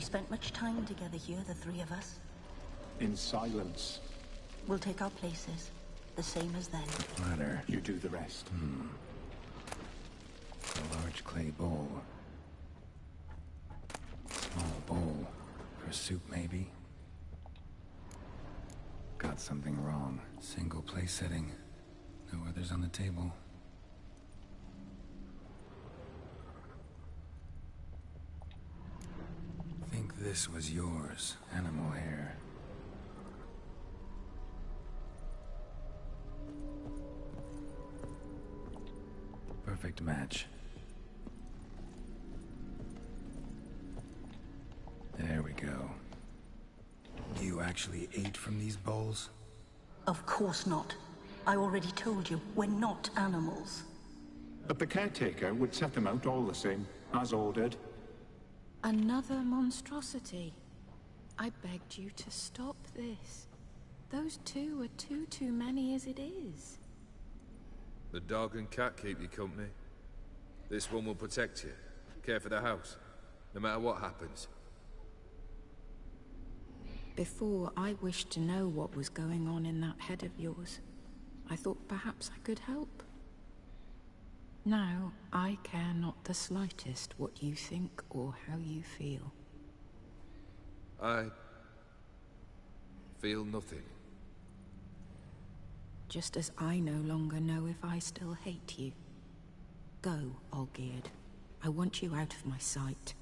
spent much time together here, the three of us. In silence. We'll take our places, the same as then. Ladder. You do the rest. A large clay bowl. Small bowl. For soup, maybe? Got something wrong. Single place setting. No others on the table. Think this was yours. Animal hair. Perfect match. There we go. You actually ate from these bowls? Of course not. I already told you, we're not animals. But the caretaker would set them out all the same, as ordered. Another monstrosity. I begged you to stop this. Those two are too many as it is. The dog and cat keep you company. This one will protect you. Care for the house, no matter what happens. Before, I wished to know what was going on in that head of yours. I thought perhaps I could help. Now, I care not the slightest what you think or how you feel. I feel nothing. Just as I no longer know if I still hate you. Go, Olgierd. I want you out of my sight.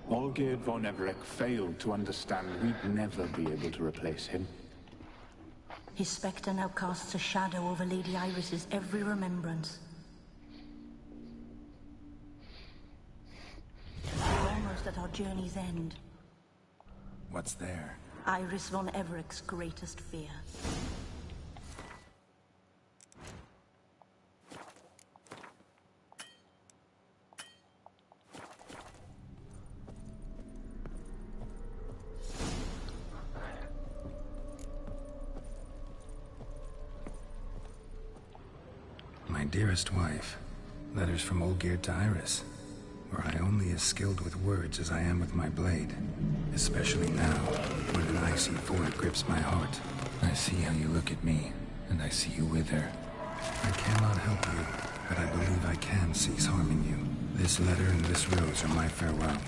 Olgierd von Everec failed to understand we'd never be able to replace him. His spectre now casts a shadow over Lady Iris's every remembrance. We're almost at our journey's end. What's there? Iris von Everec's greatest fear. My dearest wife. Letters from Olgierd to Iris. Were I only as skilled with words as I am with my blade. Especially now, when an icy void grips my heart. I see how you look at me, and I see you wither. I cannot help you, but I believe I can cease harming you. This letter and this rose are my farewell.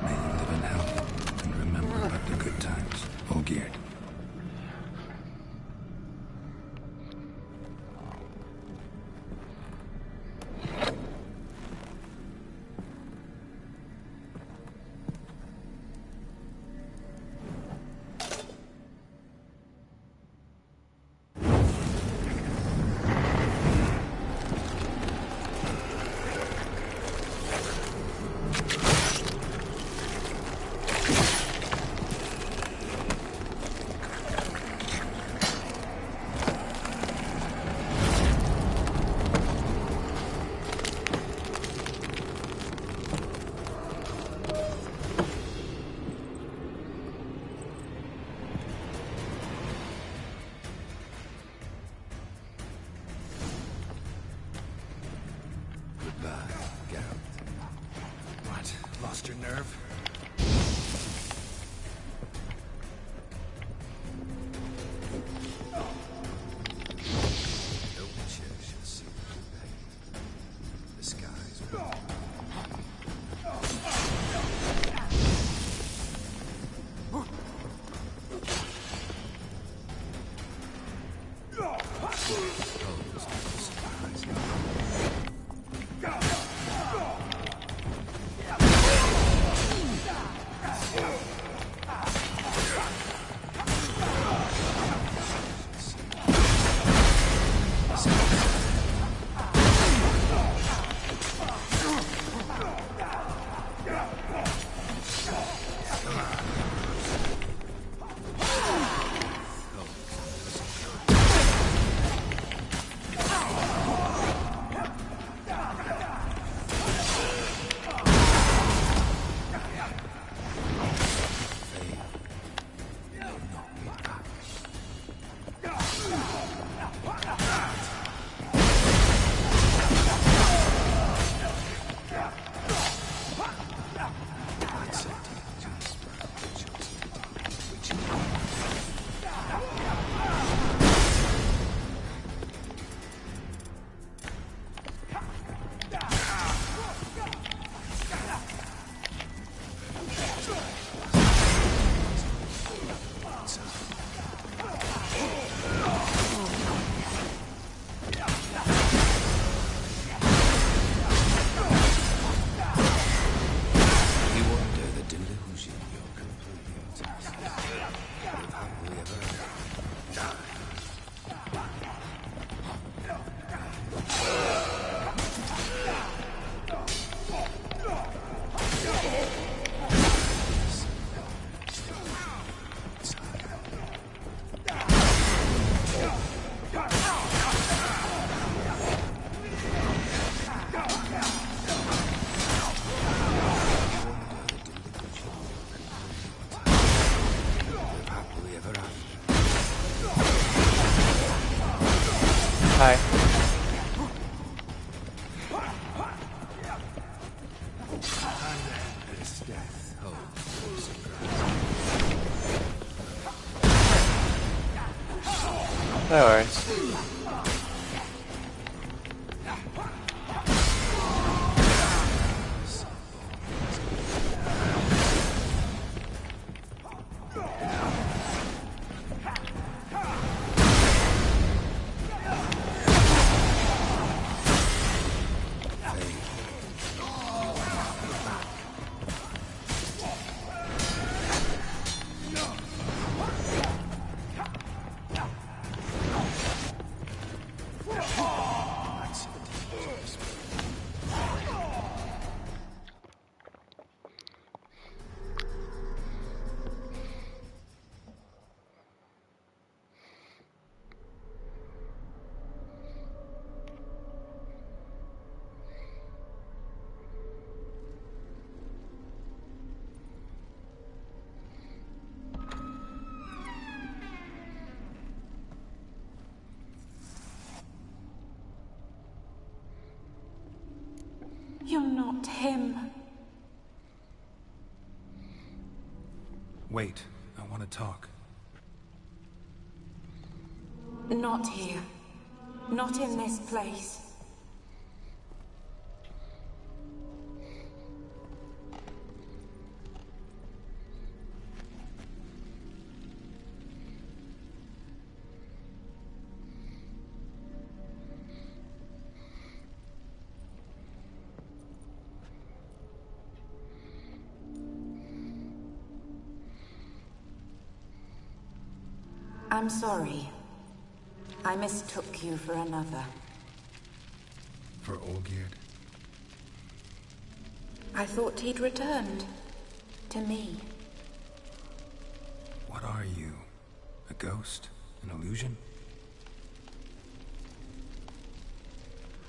May you live in health, and remember but the good times, Olgierd. Your nerve? No witcher shall see you today. The skies will. No worries. You're not him. Wait, I want to talk. Not here. Not in this place. I'm sorry. I mistook you for another. For Olgierd? I thought he'd returned. To me. What are you? A ghost? An illusion?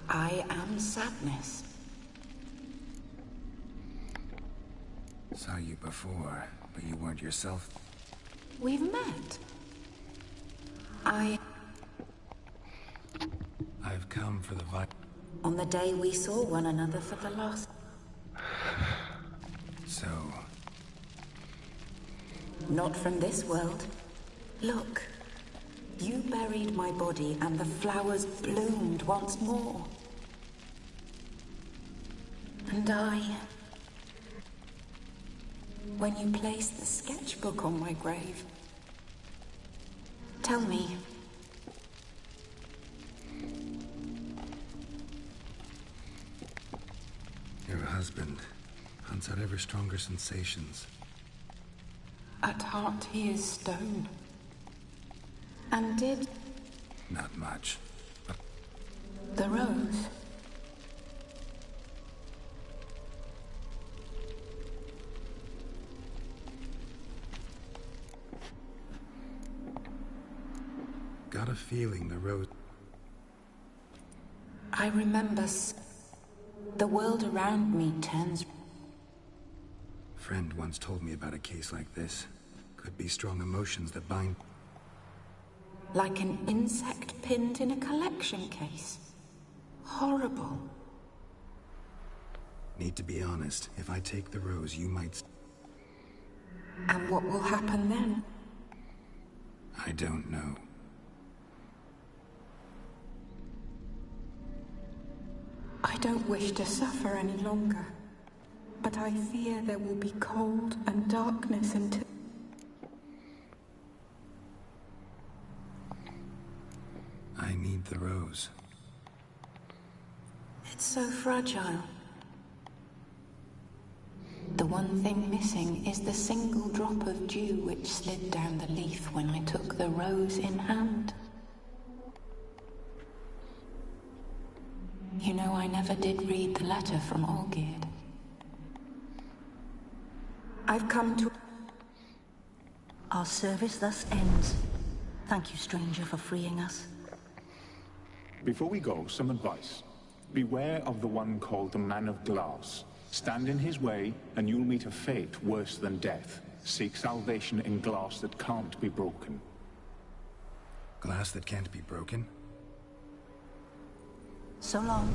I am sadness. Saw you before, but you weren't yourself. We've met. I've come for the On the day we saw one another for the last... So... Not from this world. Look. You buried my body and the flowers bloomed once more. And I... When you placed the sketchbook on my grave... Tell me. Your husband hunts out ever stronger sensations. At heart he is stone. And did... Not much, but... The rose. Got a feeling the rose... I remember... The world around me turns... Friend once told me about a case like this. Could be strong emotions that bind... Like an insect pinned in a collection case. Horrible. Need to be honest. If I take the rose, you might... And what will happen then? I don't know. I don't wish to suffer any longer. But I fear there will be cold and darkness until... I need the rose. It's so fragile. The one thing missing is the single drop of dew which slid down the leaf when I took the rose in hand. You know, I never did read the letter from Olgierd. I've come to... Our service thus ends. Thank you, stranger, for freeing us. Before we go, some advice. Beware of the one called the Man of Glass. Stand in his way, and you'll meet a fate worse than death. Seek salvation in glass that can't be broken. Glass that can't be broken? So long.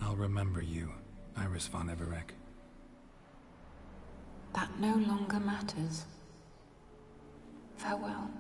I'll remember you, Iris von Everec. that no longer matters. Farewell.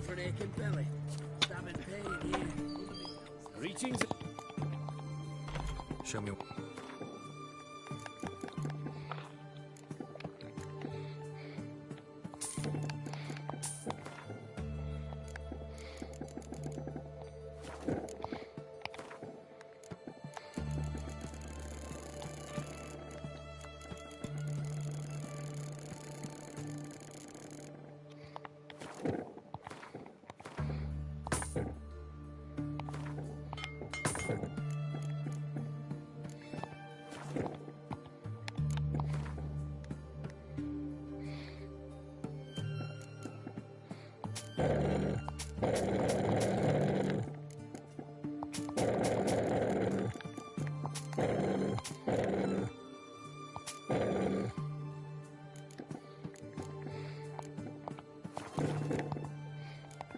For an aching belly. Stabbing pain here. Greetings. Show me.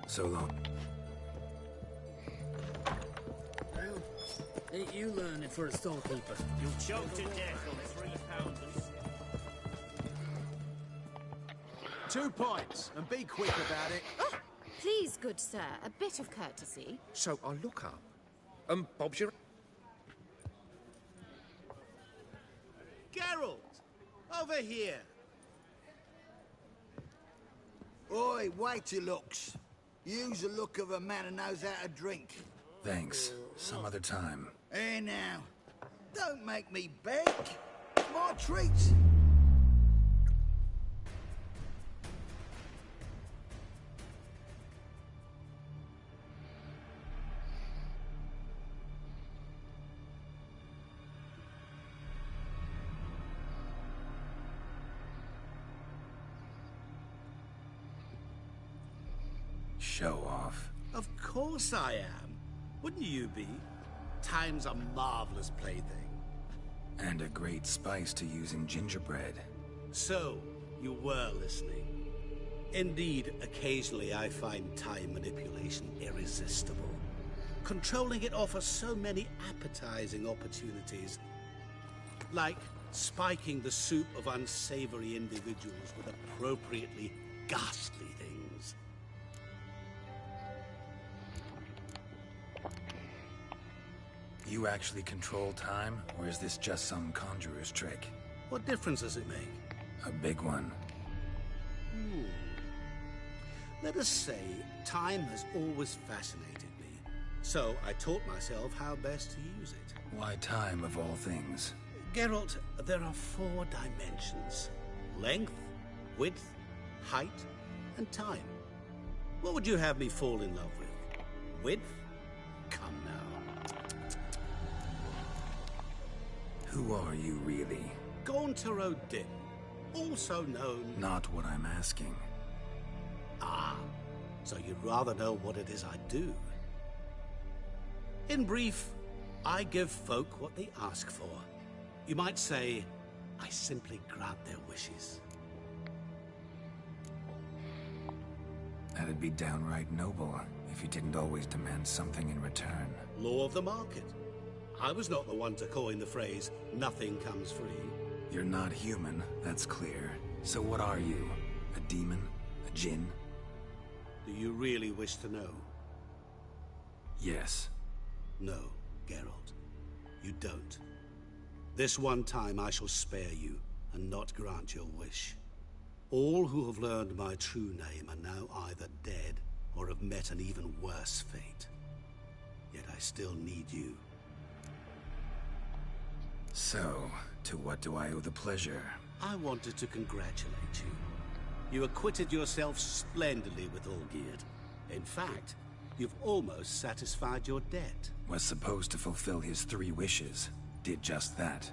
So long. Well, ain't you learning for a storekeeper? You'll choke to death on £3. 2 pints, and be quick about it. Oh, please, good sir, a bit of courtesy. So I look up, and Bob's your... Geralt! Over here! Oi, wait your looks. Use the look of a man who knows how to drink. Thanks. Some other time. Hey now, don't make me beg. My treat. Show off. Of course I am. Wouldn't you be? Time's a marvelous plaything. And a great spice to use in gingerbread. So, you were listening. Indeed, occasionally I find time manipulation irresistible. Controlling it offers so many appetizing opportunities. Like spiking the soup of unsavory individuals with appropriately ghastly things. You actually control time, or is this just some conjurer's trick? What difference does it make? A big one. Let us say, time has always fascinated me. So I taught myself how best to use it. Why time, of all things? Geralt, there are 4 dimensions. Length, width, height, and time. What would you have me fall in love with? Width? Come now. Who are you, really? Gauntero Din, also known... Not what I'm asking. Ah, so you'd rather know what it is I do. In brief, I give folk what they ask for. You might say, I simply grant their wishes. That'd be downright noble if you didn't always demand something in return. Law of the market. I was not the one to coin the phrase, nothing comes free. You're not human, that's clear. So what are you? A demon? A djinn? Do you really wish to know? Yes. No, Geralt. You don't. This one time I shall spare you, and not grant your wish. All who have learned my true name are now either dead, or have met an even worse fate. Yet I still need you. So, to what do I owe the pleasure? I wanted to congratulate you. You acquitted yourself splendidly with Olgierd. In fact, you've almost satisfied your debt. Was supposed to fulfill his 3 wishes. Did just that.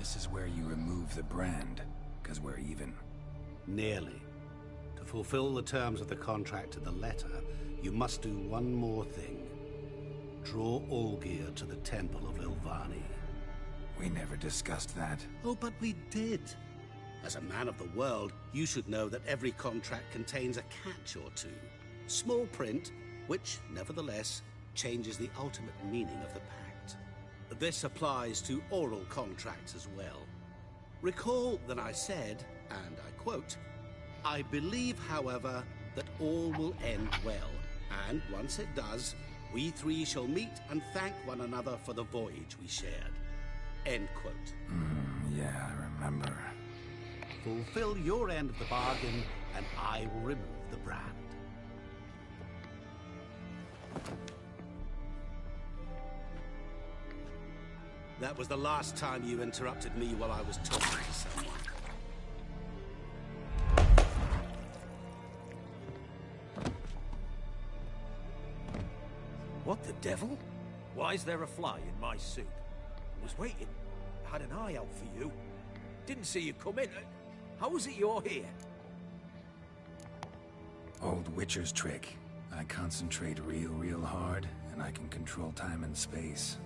This is where you remove the brand, 'cause we're even. Nearly. To fulfill the terms of the contract to the letter, you must do one more thing. Draw Olgierd to the Temple of Lilvani. We never discussed that. Oh, but we did. As a man of the world, you should know that every contract contains a catch or two. Small print, which, nevertheless, changes the ultimate meaning of the pact. This applies to oral contracts as well. Recall that I said, and I quote, I believe, however, that all will end well, and once it does, we 3 shall meet and thank one another for the voyage we shared. End quote. Yeah, I remember. Fulfill your end of the bargain, and I will remove the brand. That was the last time you interrupted me while I was talking to someone. What the devil? Why is there a fly in my soup? I was waiting. I had an eye out for you. Didn't see you come in. How is it you're here? Old Witcher's trick. I concentrate real hard, and I can control time and space.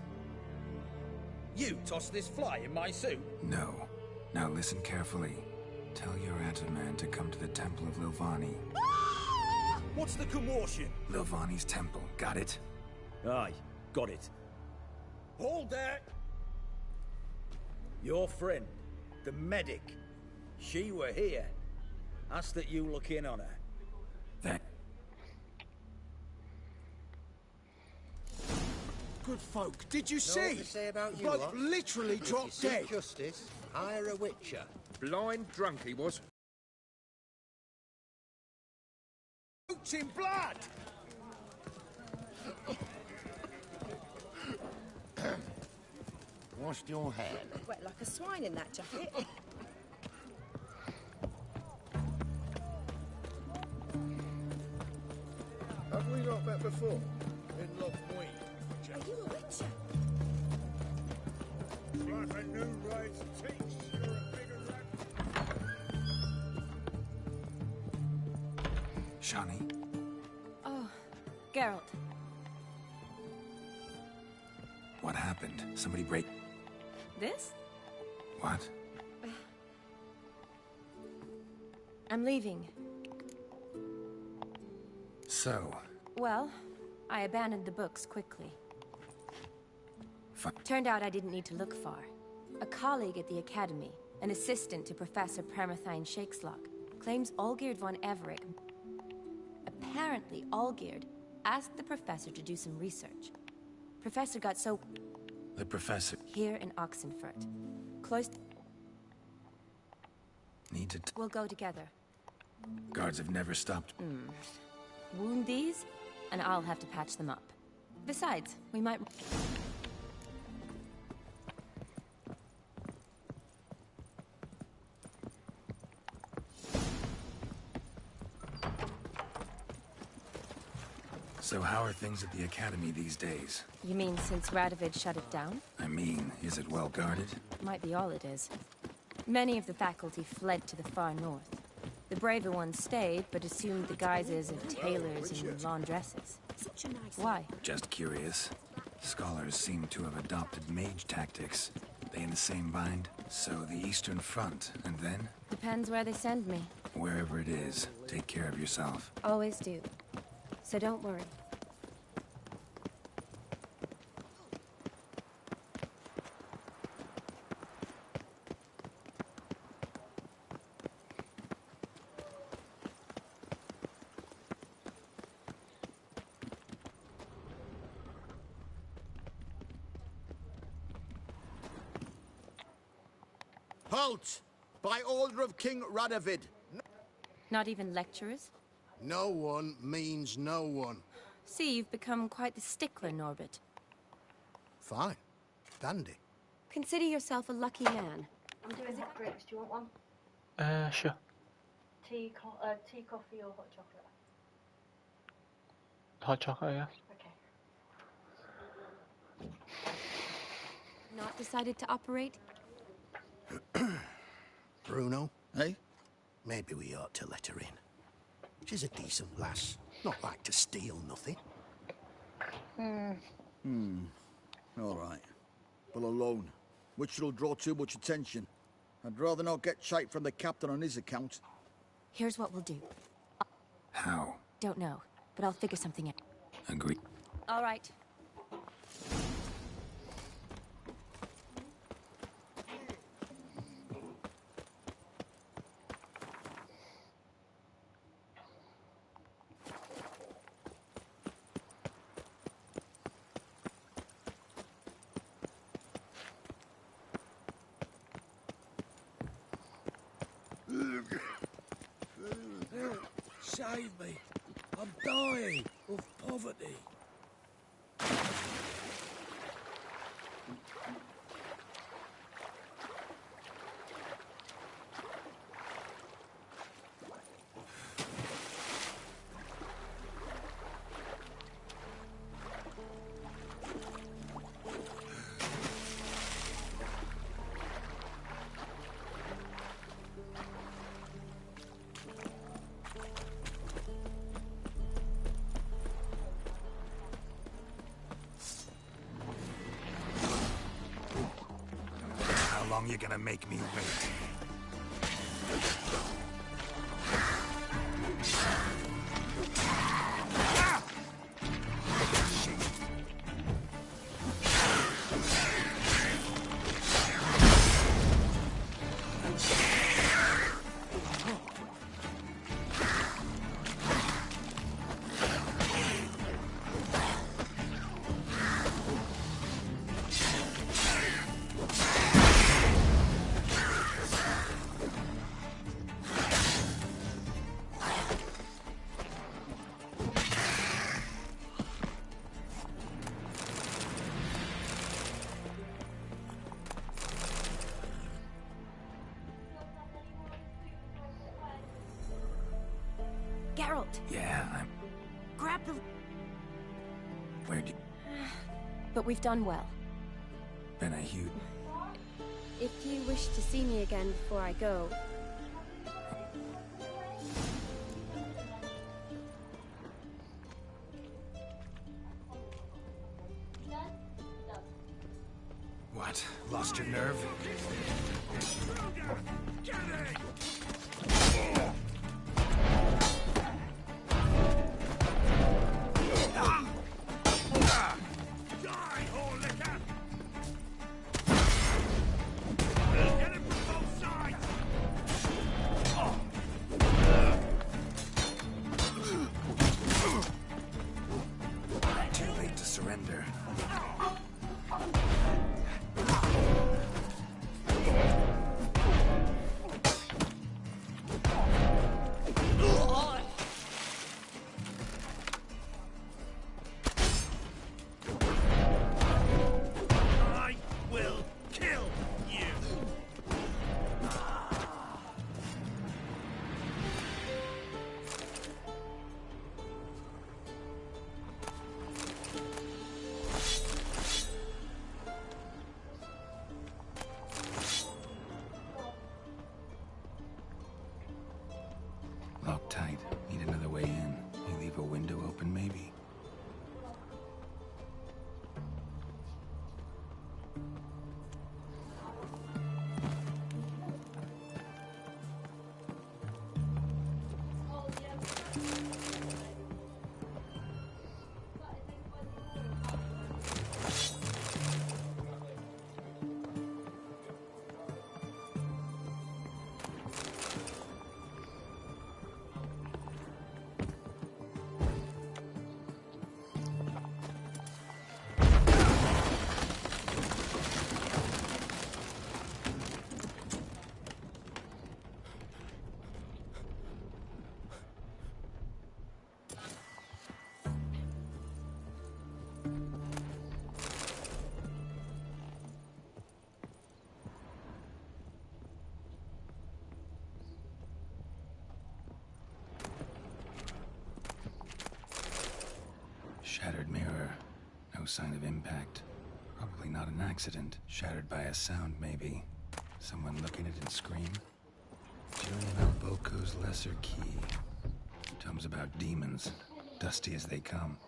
You tossed this fly in my soup? No. Now listen carefully. Tell your Ataman to come to the Temple of Lilvani. What's the commotion? Lilvani's temple, got it? Aye, got it. Hold there! Your friend, the medic, she were here. Ask that you look in on her. That... Good folk, did you Know see? what they say about you, Bloke what? literally If dropped you seek dead. justice, hire a witcher. Blind drunk he was. Coats in blood! Washed your hair. Wet like a swine in that jacket. Have we not met before? In Lothmuir. Are you a witcher? Like a new race teach. You're a bigger rat. Shani? Oh, Geralt. What happened? Somebody break... This? What? I'm leaving. So, Well, I abandoned the books quickly. fine. Turned out I didn't need to look far. A colleague at the Academy, an assistant to Professor Permathine Shakeslock, claims Olgierd von Everec. Apparently, Olgierd asked the professor to do some research. Professor got so... The professor... Here in Oxenfurt. Close... Need to... We'll go together. Guards have never stopped... Wound these, and I'll have to patch them up. Besides, we might... So how are things at the Academy these days? You mean since Radovid shut it down? I mean, is it well guarded? Might be all it is. Many of the faculty fled to the far north. The braver ones stayed, but assumed the guises of tailors and laundresses. Such a nice... Why? Just curious. Scholars seem to have adopted mage tactics. They in the same bind? So the Eastern Front, and then? Depends where they send me. Wherever it is, take care of yourself. Always do. So don't worry. Halt! By order of King Radovid. Not even lecturers? No one means no one. See, you've become quite the stickler, Norbert. Fine. Dandy. Consider yourself a lucky man. I'm doing hot drinks. Do you want one? Sure. Tea, coffee, or hot chocolate? Hot chocolate, yeah. Okay. Not decided to operate? Bruno, eh? Maybe we ought to let her in. She's a decent lass. Not like to steal nothing. All right. But alone, which will draw too much attention. I'd rather not get shite from the captain on his account. Here's what we'll do. How? Don't know, but I'll figure something out. Agree. All right. Save me. I'm dying of poverty. How long you gonna make me wait? Geralt! Yeah, I'm... Grab the... Where'd you... But we've done well. Been a huge... If you wish to see me again before I go... What? Lost your nerve? Too late to surrender. No sign of impact. Probably not an accident. Shattered by a sound, maybe. Someone look at it and scream. Julian Alboco's Lesser Key. Tomes about demons, dusty as they come.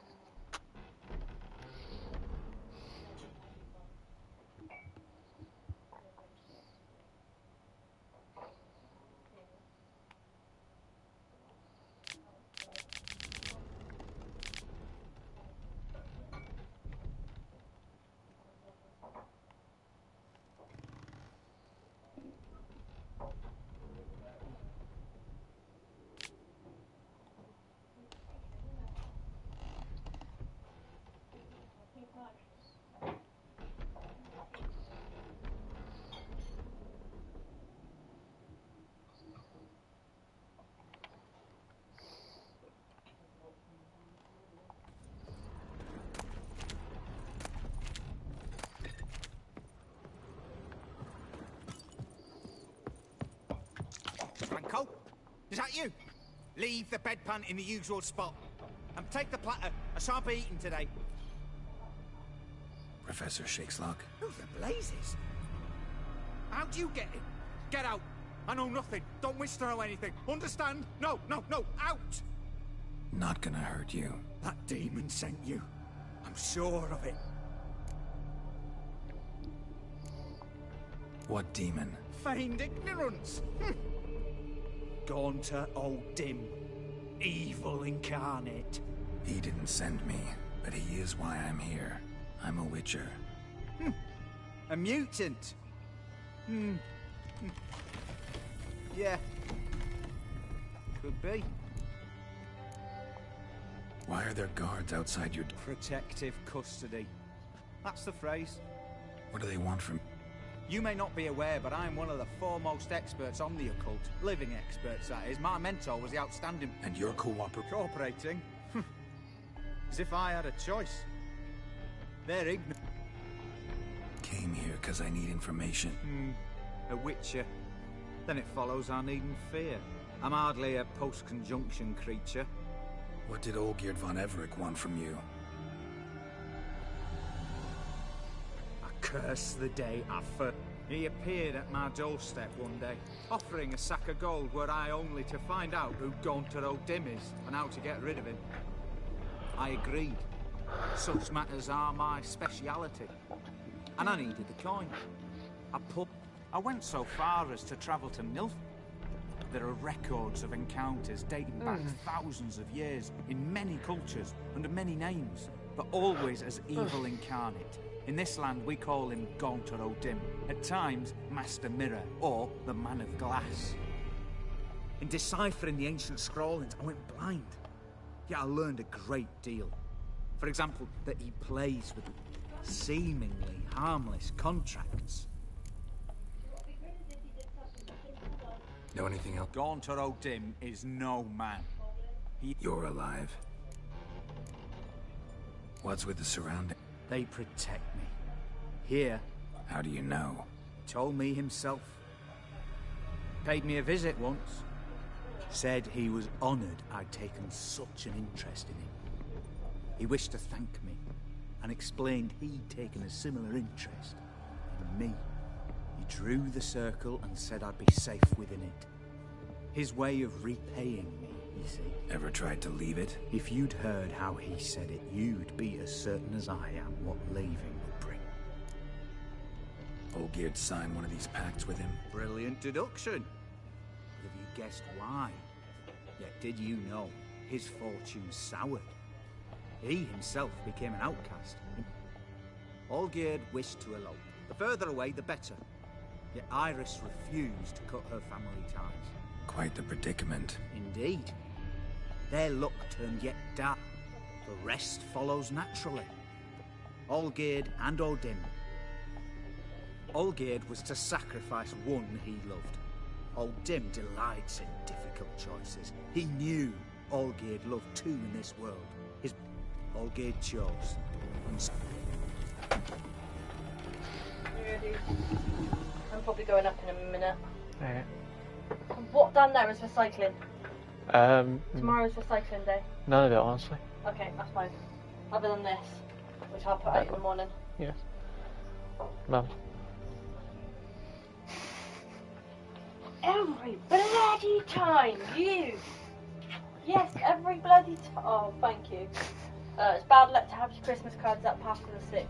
Franco? Is that you? Leave the bedpan in the usual spot. And take the platter. I shan't be eating today. Professor Shakeslock? Who the blazes? How do you get in? Get out. I know nothing. Don't wish to know anything. Understand? No, no, no. Out! Not gonna hurt you. That demon sent you. I'm sure of it. What demon? Feigned ignorance. Gaunter O'Dim. Evil incarnate. He didn't send me, but he is why I'm here. I'm a Witcher. A mutant. Yeah. Could be. Why are there guards outside your... Protective custody. That's the phrase. What do they want from... You may not be aware, but I'm one of the foremost experts on the occult. Living experts, that is. My mentor was the outstanding... And you're cooperating? As if I had a choice. They're ignorant. Came here because I need information. A Witcher. Then it follows I needn't fear. I'm hardly a post-conjunction creature. What did Olgierd von Everec want from you? I curse the day I first... He appeared at my doorstep one day, offering a sack of gold were I only to find out who Gaunter O'Dim is and how to get rid of him. I agreed. Such matters are my speciality. And I needed the coin. I went so far as to travel to Nilf. There are records of encounters dating back thousands of years in many cultures under many names, but always as evil incarnate. In this land, we call him Gaunter O'Dim, at times Master Mirror, or the Man of Glass. In deciphering the ancient scrollings, I went blind. Yet I learned a great deal. For example, that he plays with seemingly harmless contracts. Know anything else? Gaunter O'Dim is no man. You're alive. What's with the surrounding? They protect me. Here. How do you know? Told me himself. Paid me a visit once. Said he was honoured I'd taken such an interest in him. He wished to thank me, and explained he'd taken a similar interest in me. He drew the circle and said I'd be safe within it. His way of repaying me, you see. Ever tried to leave it? If you'd heard how he said it, you'd be as certain as I am what leaving would bring. Olgierd signed one of these pacts with him? Brilliant deduction. Have you guessed why? Yet did you know his fortune soured? He himself became an outcast. Olgierd wished to elope. The further away, the better. Yet Iris refused to cut her family ties. Quite the predicament. Indeed. Their luck turned yet dark. The rest follows naturally. Olgierd and O'Dim. Olgierd was to sacrifice one he loved. O'Dim delights in difficult choices. He knew Olgierd loved two in this world. Olgierd chose. I'm probably going up in a minute. Okay. What down there is for cycling? Tomorrow's for cycling day. None of it, honestly. Okay, that's fine. Other than this. which I'll put out in the morning. Yes. Mum. Every bloody time, you! Yes, every bloody time. Oh, thank you. It's bad luck to have your Christmas cards up after the 6th.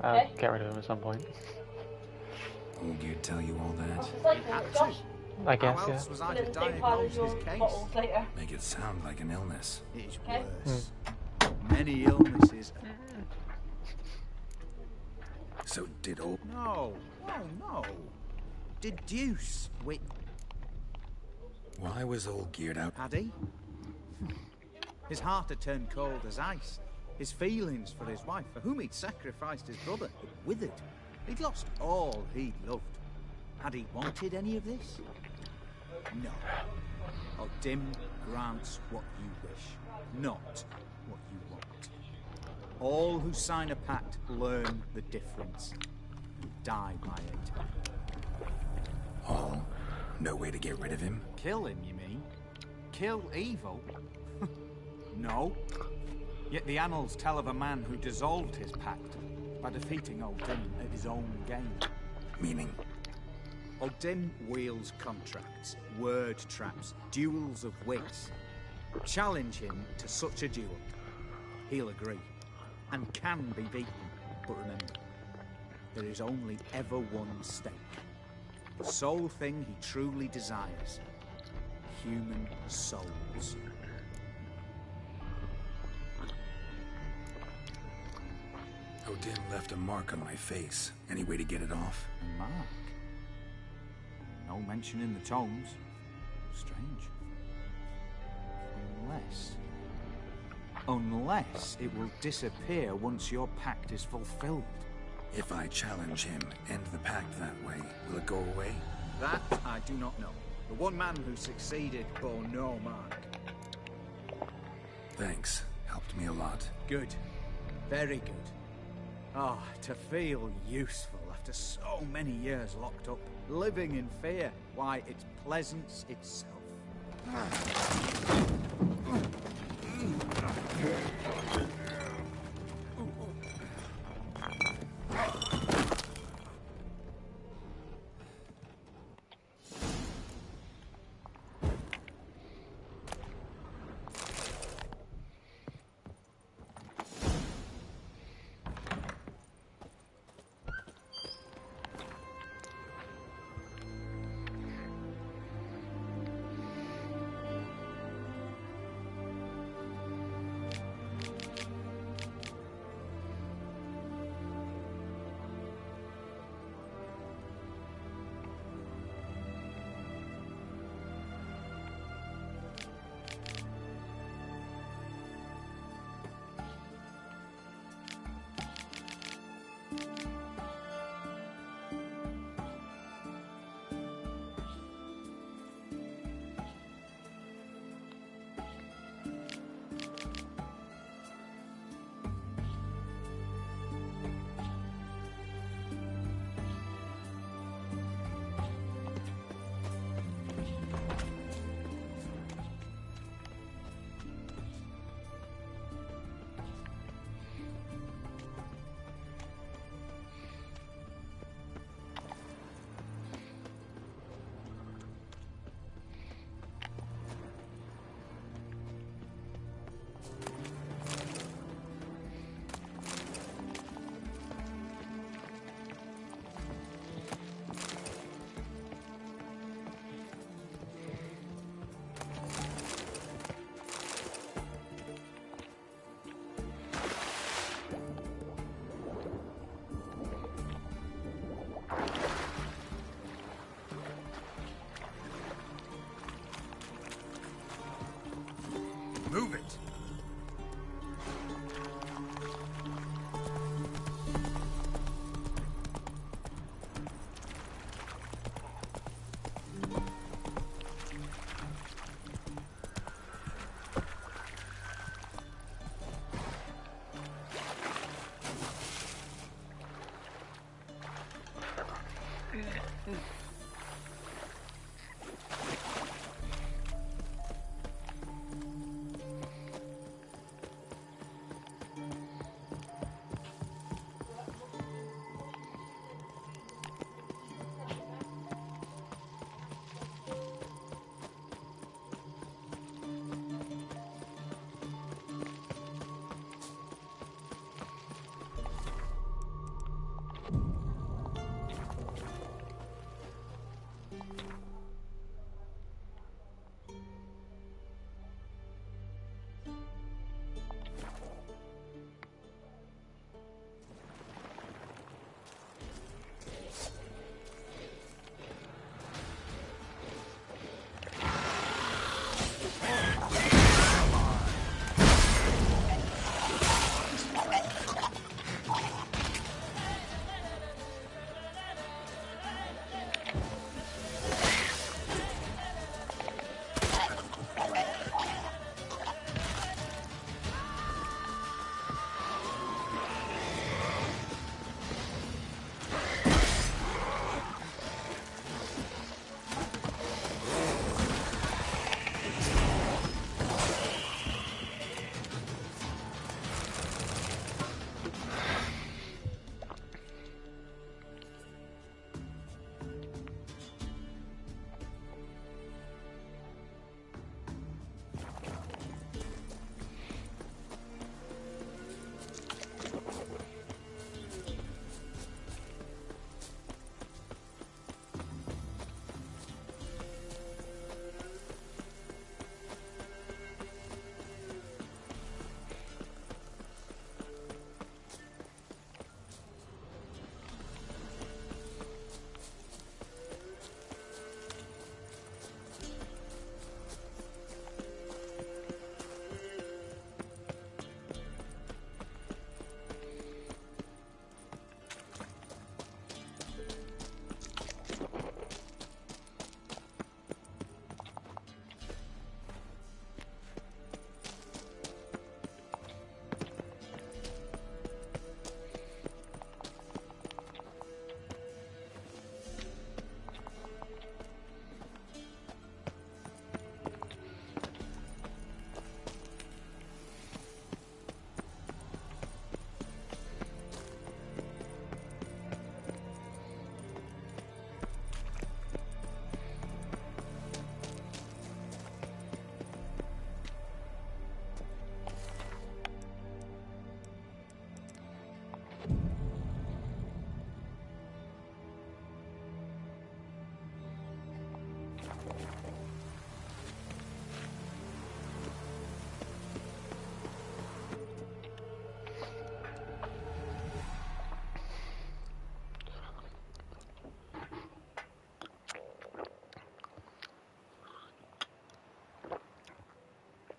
Okay? Get rid of him at some point. Olgierd tell you all that? Josh? I guess, How yeah. else was I Put it to in the same pile diagnose as your his case? bottles later. Make it sound like an illness. It's Okay. worse. Many illnesses. So did old... No. No. Deduce, wit. Why was Olgierd out? Had he? His heart had turned cold as ice. His feelings for his wife, for whom he'd sacrificed his brother, had withered. He'd lost all he'd loved. Had he wanted any of this? No. O'Dim grants what you wish, not what you want. All who sign a pact learn the difference and die by it. All? No way to get rid of him? Kill him, you mean? Kill evil? No. Yet the annals tell of a man who dissolved his pact by defeating O'Dim at his own game. Meaning? O'Dim wields contracts, word traps, duels of wits. Challenge him to such a duel. He'll agree, and can be beaten. But remember, there is only ever one stake. The sole thing he truly desires. Human souls. O'Dim left a mark on my face. Any way to get it off? A mark? No mention in the tomes. Strange. Unless it will disappear once your pact is fulfilled. If I challenge him, end the pact that way, will it go away? That I do not know. The one man who succeeded bore no mark. Thanks. Helped me a lot. Good. Very good. Ah, to feel useful after so many years locked up, living in fear. Why, it's pleasance itself.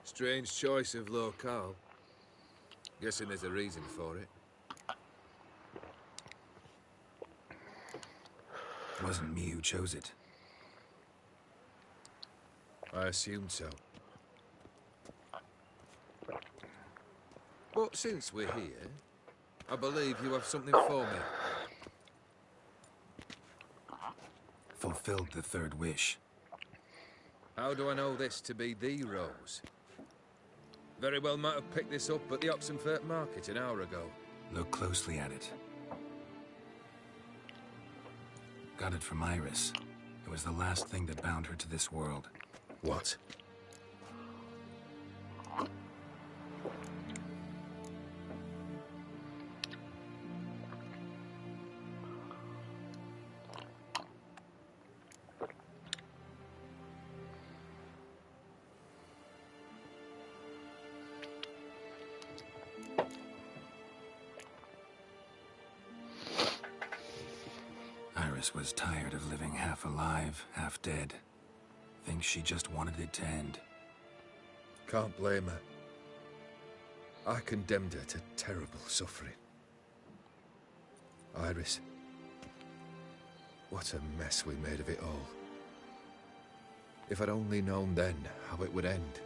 Strange choice of locale. Guessing there's a reason for it. It wasn't me who chose it. I assumed so. But since we're here, I believe you have something for me. Fulfilled the third wish. How do I know this to be the rose? Very well might have picked this up at the Oxenfurt market an hour ago. Look closely at it. Got it from Iris. It was the last thing that bound her to this world. What? Iris was tired of living half alive, half dead. Thinks she just wanted it to end. Can't blame her. I condemned her to terrible suffering. Iris. What a mess we made of it all. If I'd only known then how it would end.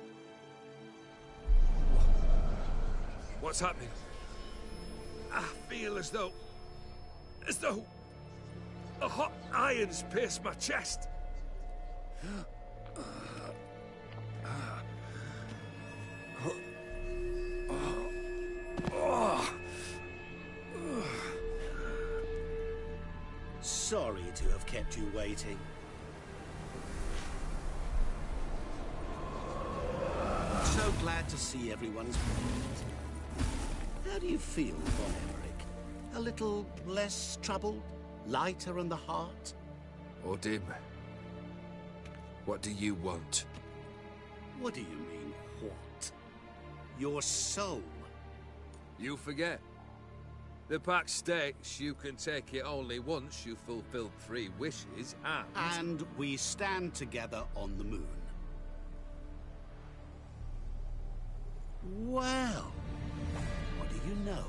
What's happening? I feel as though a hot iron's pierced my chest. Sorry to have kept you waiting. So glad to see everyone's pleased. How do you feel, Von Emmerich? A little less troubled? Lighter in the heart? Ordim, what do you want? What do you mean, what? Your soul. You forget. The pact states you can take it only once you've fulfilled 3 wishes, And we stand together on the moon. Well, what do you know?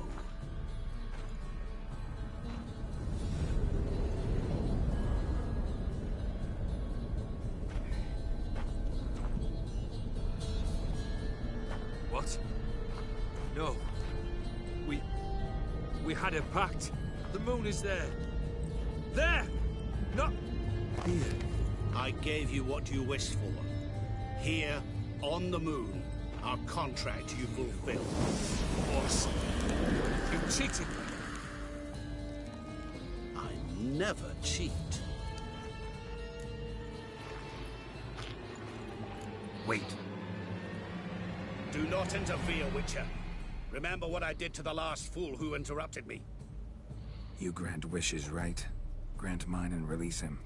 What? No. We had a pact. The moon is there. There! Not here. I gave you what you wished for. Here, on the moon, our contract you fulfilled. Boss, you cheated me. I never cheat. Wait. Do not interfere, Witcher. Remember what I did to the last fool who interrupted me. You grant wishes, right? Grant mine and release him.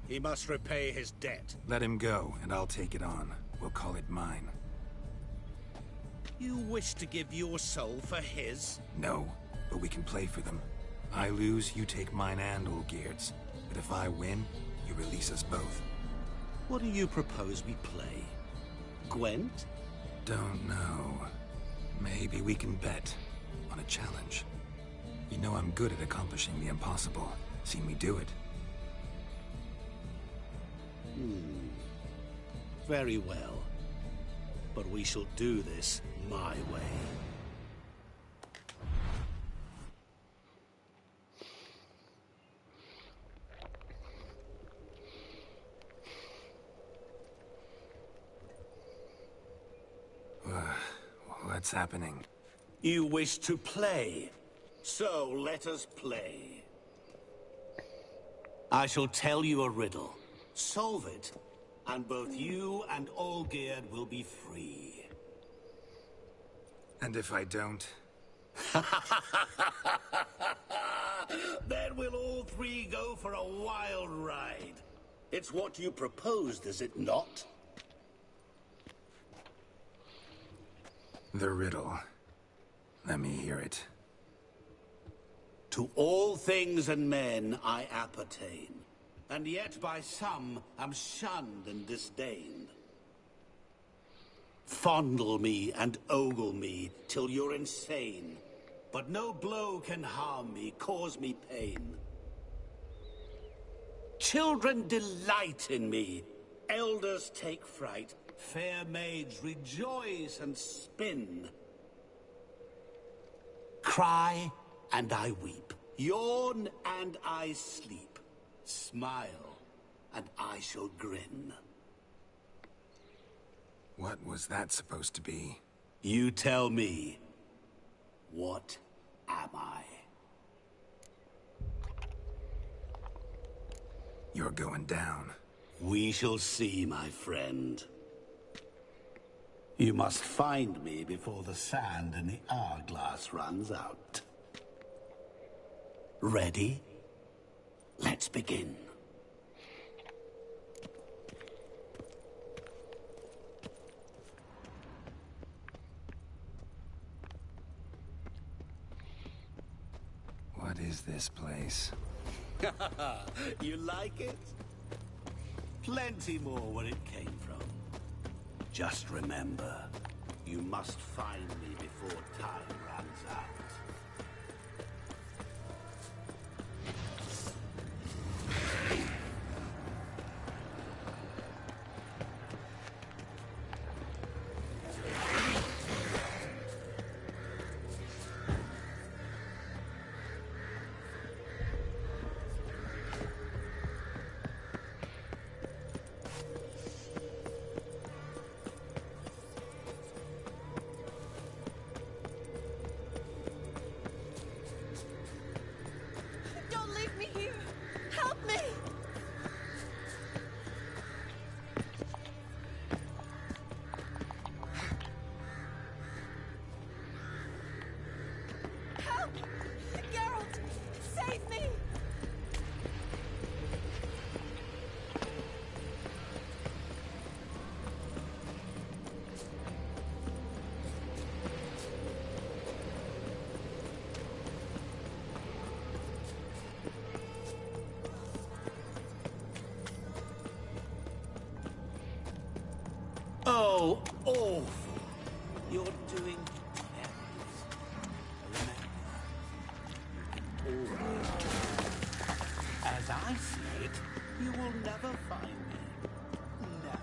He must repay his debt. Let him go, and I'll take it on. We'll call it mine. You wish to give your soul for his? No, but we can play for them. I lose, you take mine and Olgierd's. But if I win, you release us both. What do you propose we play? Gwent? Don't know. Maybe we can bet on a challenge. You know I'm good at accomplishing the impossible. Seen me do it. Very well. But we shall do this my way. What's happening? You wish to play, so let us play. I shall tell you a riddle. Solve it, and both you and Olgierd will be free. And if I don't? Then we'll all 3 go for a wild ride. It's what you proposed, is it not? The riddle. Let me hear it. To all things and men I appertain, and yet by some am shunned and disdained. Fondle me and ogle me till you're insane, but no blow can harm me, cause me pain. Children delight in me, elders take fright, fair maids rejoice and spin. Cry and I weep, yawn and I sleep, smile and I shall grin. What was that supposed to be? You tell me, what am I? You're going down. We shall see, my friend. You must find me before the sand in the hourglass runs out. Ready? Let's begin. What is this place? You like it? Plenty more where it came from. Just remember, you must find me before time runs out. Don't leave me here! Help me! Help! Geralt! Save me! Oh, awful. You're doing terrible. Remember, as I see it, you will never find me. Never.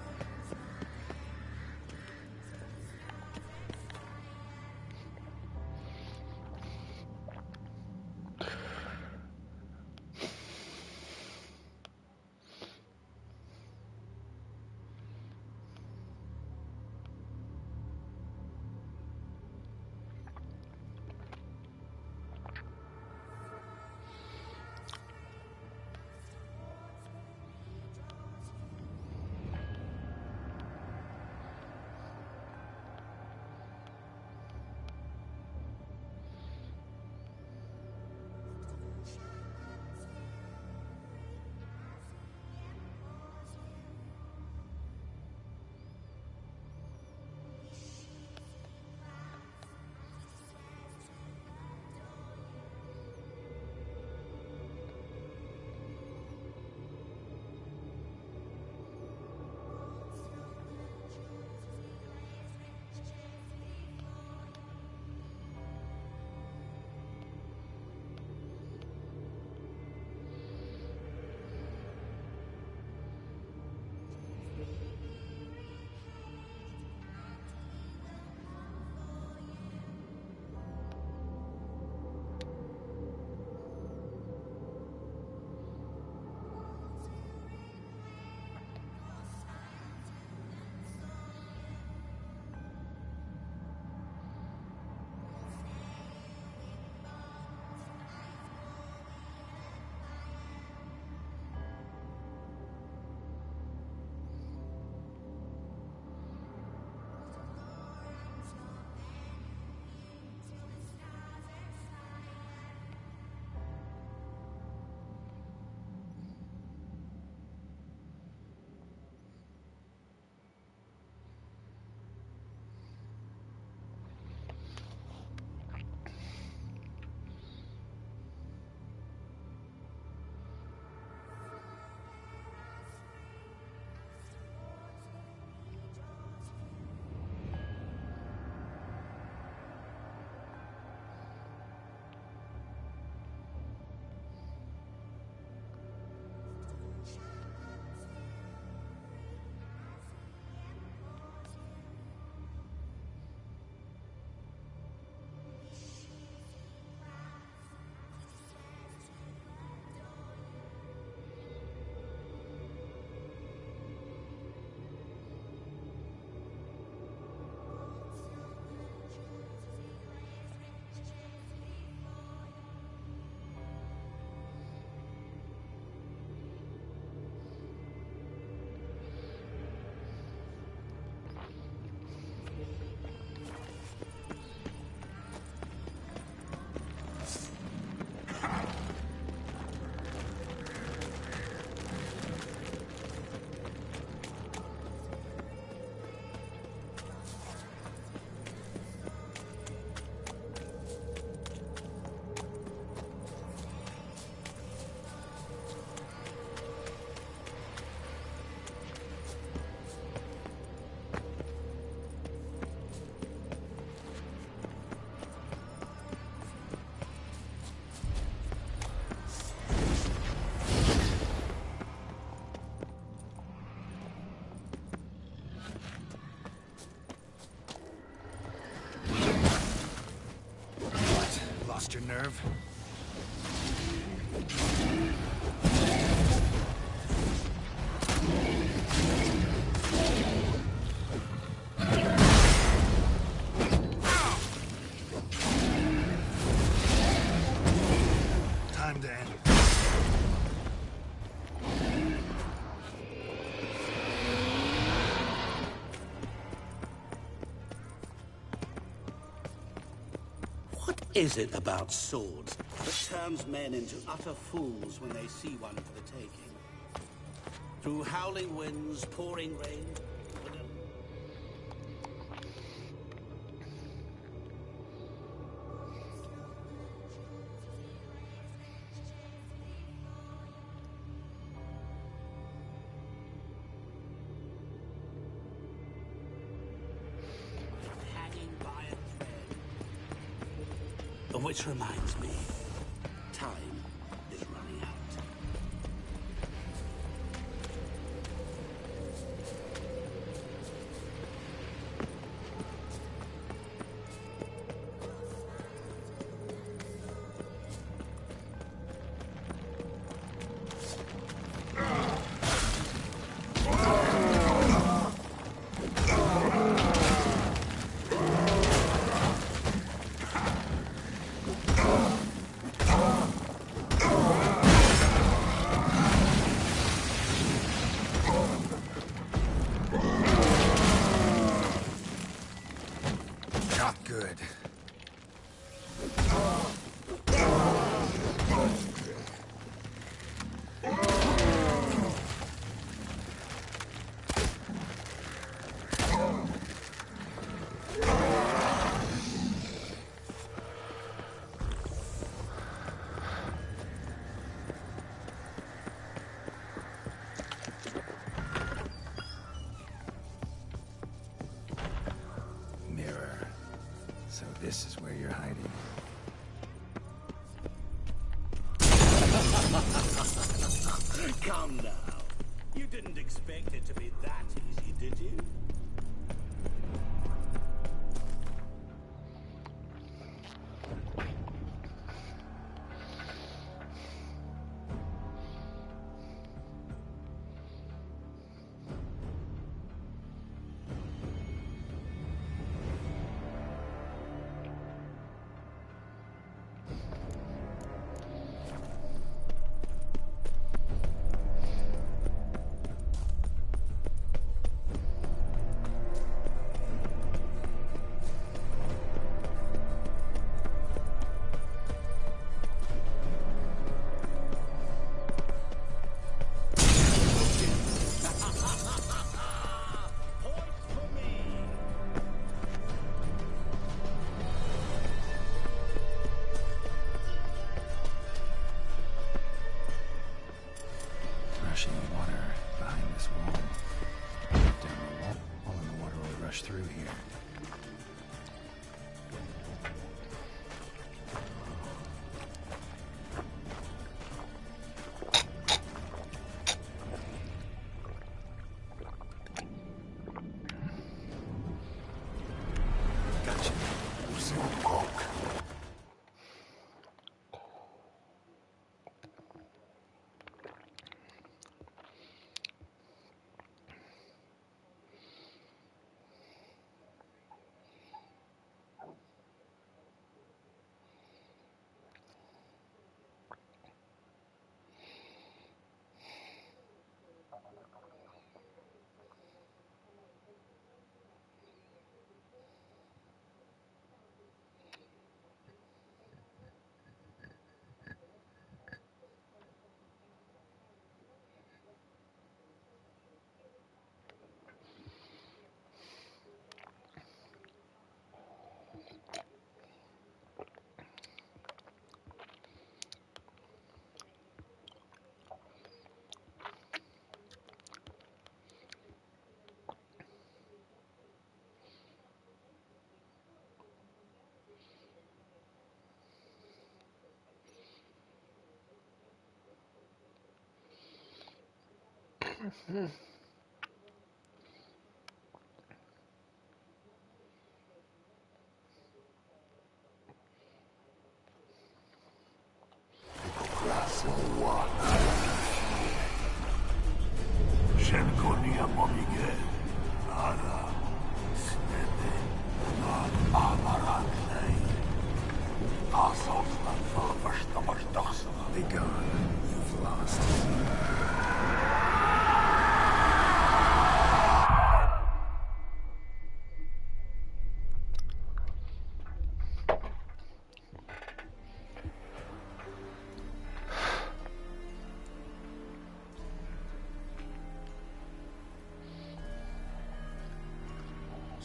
lost your nerve? Time to end. What is it about swords that turns men into utter fools when they see one for the taking? Through howling winds, pouring rain, hanging by a thread. Which reminds me, time is running out. Not good. Mirror. So this is where you're hiding. Come now. You didn't expect it to be that easy, did you? Rushing water behind this wall. Down the wall, and the water will rush through here. Gotcha.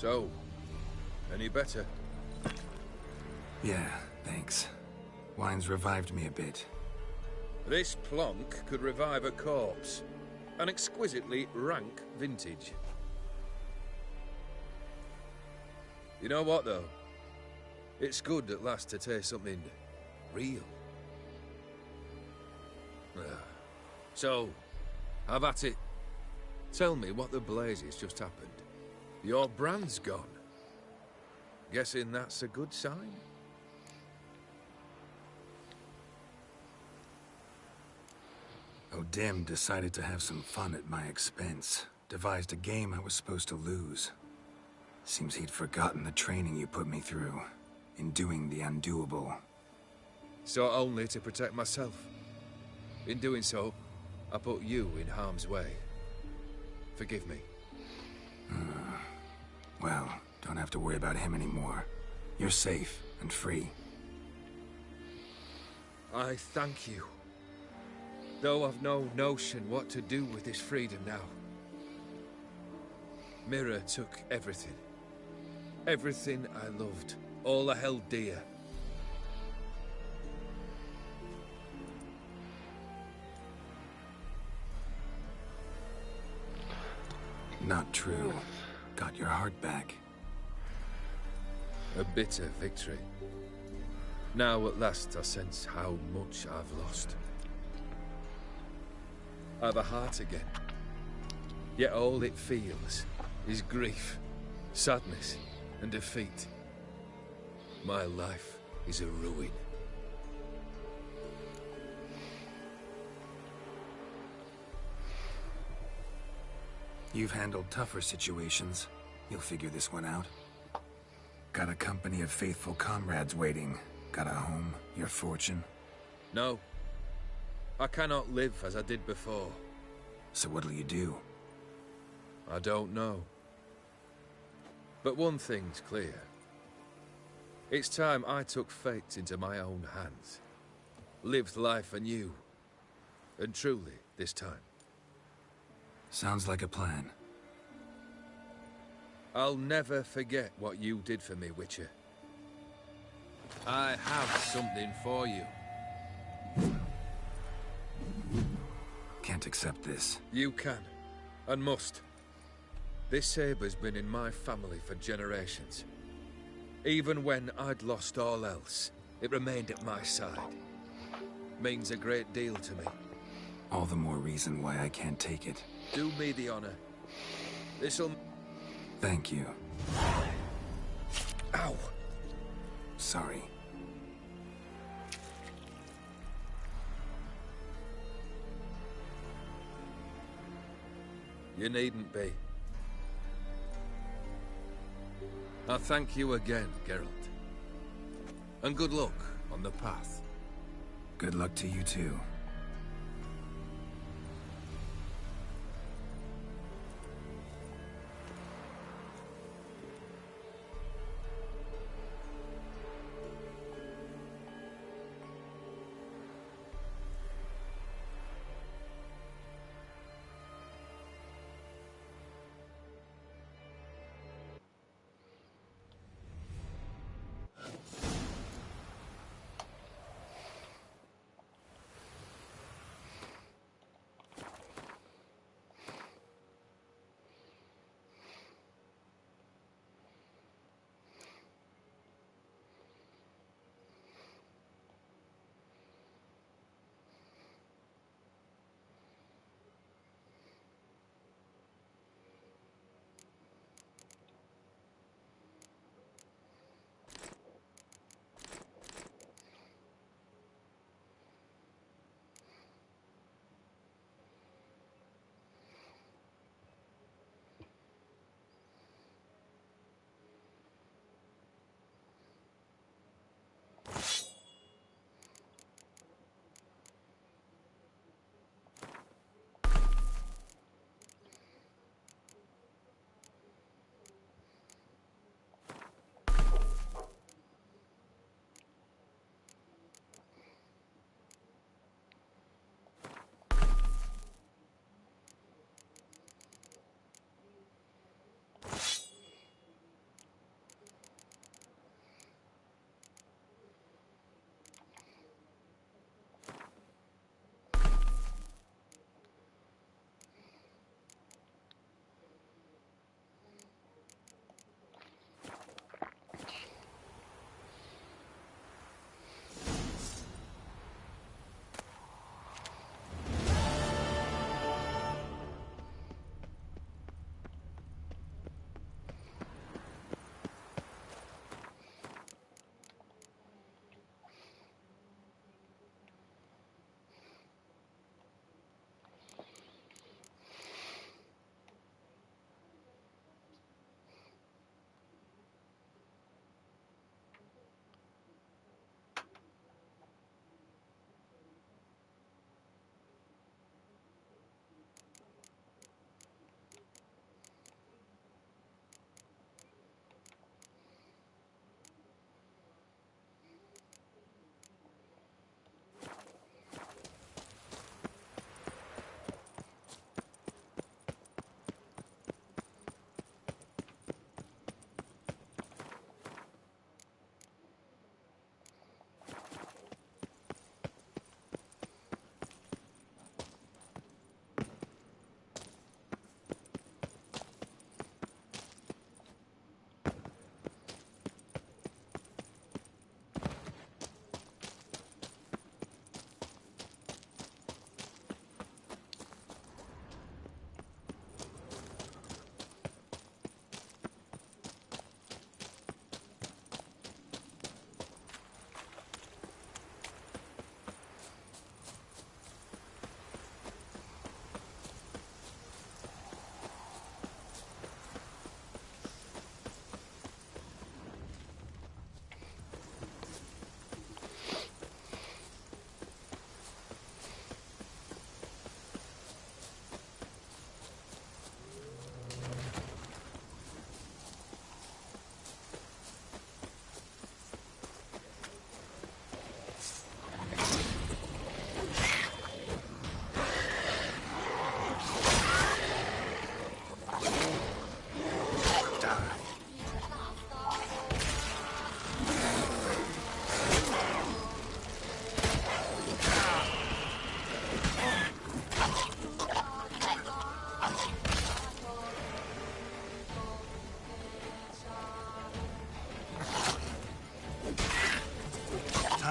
So, any better? Yeah, thanks. Wine's revived me a bit. This plonk could revive a corpse. An exquisitely rank vintage. You know what, though? It's good at last to taste something real. So, have at it. Tell me what the blazes just happened. Your brand's gone. Guessing that's a good sign? O'Dim decided to have some fun at my expense. Devised a game I was supposed to lose. Seems he'd forgotten the training you put me through. In doing the undoable. Sought only to protect myself. In doing so, I put you in harm's way. Forgive me. Well, don't have to worry about him anymore. You're safe and free. I thank you. Though I've no notion what to do with this freedom now. Mira took everything. Everything I loved. All I held dear. Not true. Got your heart back. A bitter victory. Now at last I sense how much I've lost. I've a heart again. Yet all it feels is grief, sadness, and defeat. My life is a ruin. You've handled tougher situations. You'll figure this one out. Got a company of faithful comrades waiting. Got a home, your fortune. No. I cannot live as I did before. So what'll you do? I don't know. But one thing's clear. It's time I took fate into my own hands. Lived life anew. And truly, this time. Sounds like a plan. I'll never forget what you did for me, Witcher. I have something for you. Can't accept this. You can, and must. This sabre's been in my family for generations. Even when I'd lost all else, it remained at my side. Means a great deal to me. All the more reason why I can't take it. Do me the honor. This'll... Thank you. Ow! Sorry. You needn't be. I thank you again, Geralt. And good luck on the path. Good luck to you too.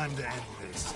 Time to end this.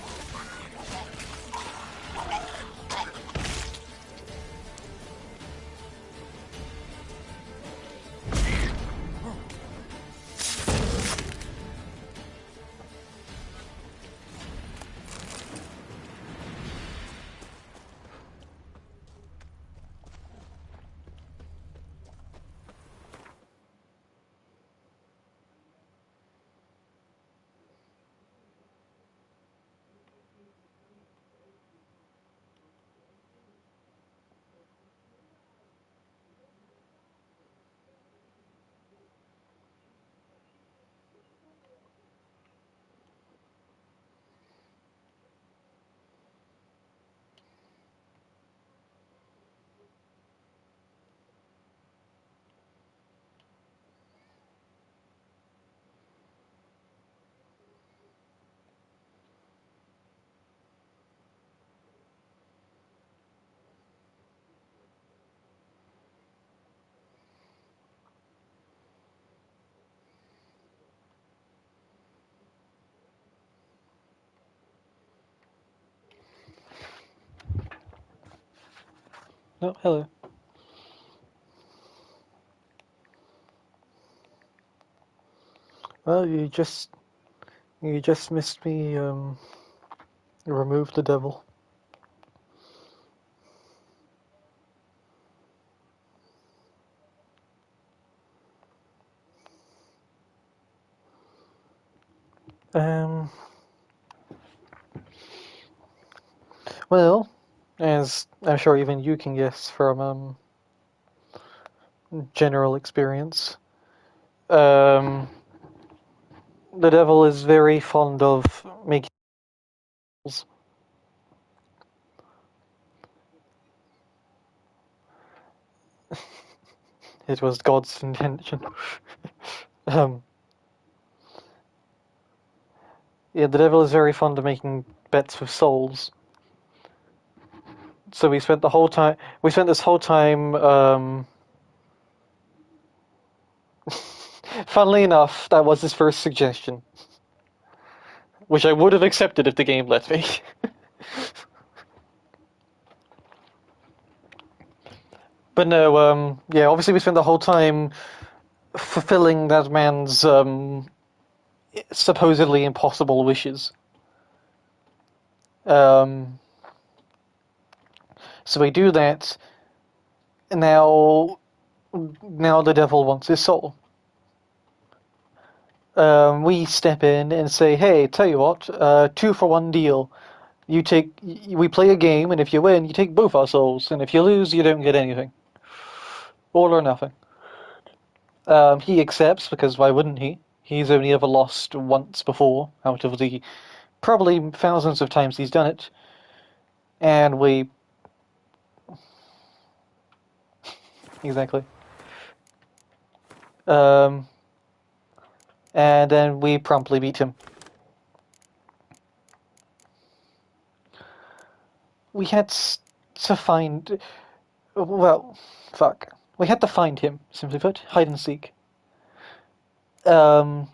Oh, hello. Well, you just missed me, remove the devil. Well, as I'm sure even you can guess from, general experience, the devil is very fond of making it was God's intention. Yeah, the devil is very fond of making bets with souls. So we spent this whole time, funnily enough, that was his first suggestion. Which I would have accepted if the game let me. But no, yeah, obviously we spent the whole time fulfilling that man's, supposedly impossible wishes. So we do that, and now the devil wants his soul. We step in and say, hey, tell you what, 2-for-1 deal. We play a game, and if you win, you take both our souls, and if you lose, you don't get anything. All or nothing. He accepts, because why wouldn't he? He's only ever lost once before, out of the probably thousands of times he's done it. And we... Exactly. And then we promptly beat him. We had to find... Well, fuck. We had to find him, simply put. Hide and seek. The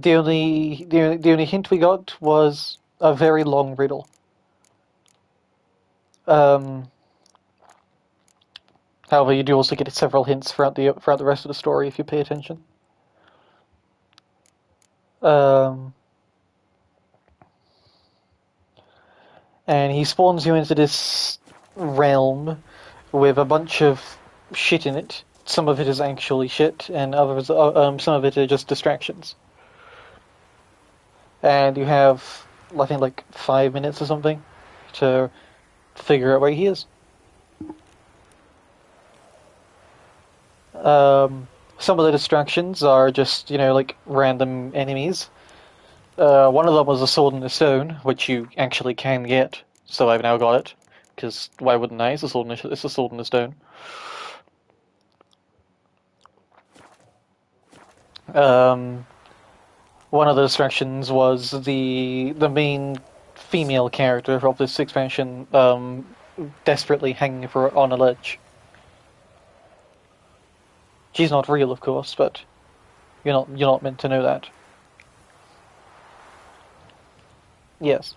only hint we got was a very long riddle. However, you do also get several hints throughout the rest of the story if you pay attention. And he spawns you into this realm with a bunch of shit in it. Some of it is actually shit, and others, some of it are just distractions. And you have, I think, like 5 minutes or something to figure out where he is. Some of the distractions are just, like random enemies. One of them was a sword in the stone, which you actually can get, so I've now got it. Because why wouldn't I? It's a sword in the stone. One of the distractions was the main female character of this expansion desperately hanging on a ledge. She's not real, of course, but you're not meant to know that. Yes.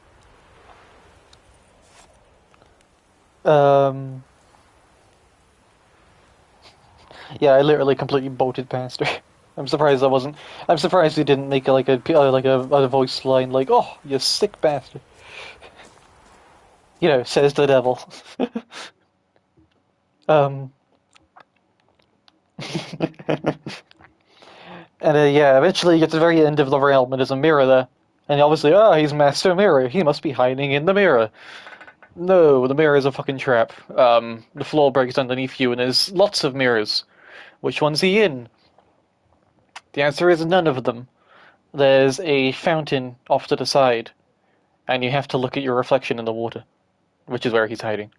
Yeah, I literally completely bolted past her. I'm surprised I wasn't. I'm surprised he didn't make a voice line like, "Oh, you sick bastard." You know, says the devil. um. And yeah, eventually you get to the very end of the realm and there's a mirror there. And obviously, he's Master Mirror. He must be hiding in the mirror. No, the mirror is a fucking trap. The floor breaks underneath you and there's lots of mirrors. Which one's he in? The answer is none of them. There's a fountain off to the side. And you have to look at your reflection in the water. Which is where he's hiding.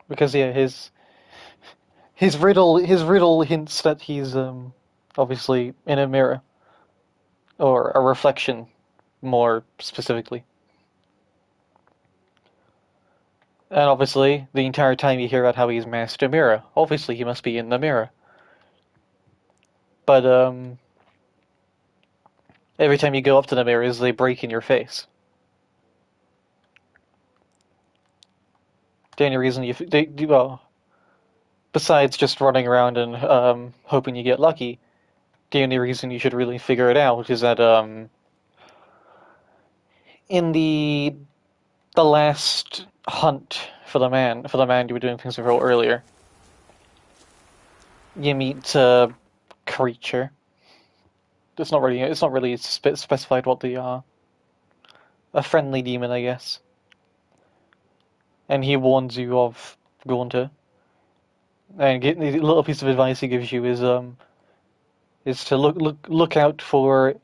Because yeah, his riddle hints that he's obviously in a mirror. Or a reflection, more specifically. And obviously, the entire time you hear about how he's Master Mirror. Obviously, he must be in the mirror. But, every time you go up to the mirrors, they break in your face. The only reason besides just running around and hoping you get lucky, the only reason you should really figure it out is that in the last hunt for the man you were doing things with earlier, you meet a creature. It's not really specified what they are. A friendly demon, I guess. And he warns you of Gaunter. And the little piece of advice he gives you is to look out for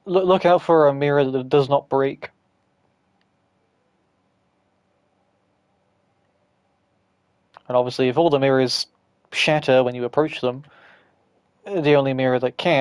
a mirror that does not break. And obviously, if all the mirrors shatter when you approach them, the only mirror that can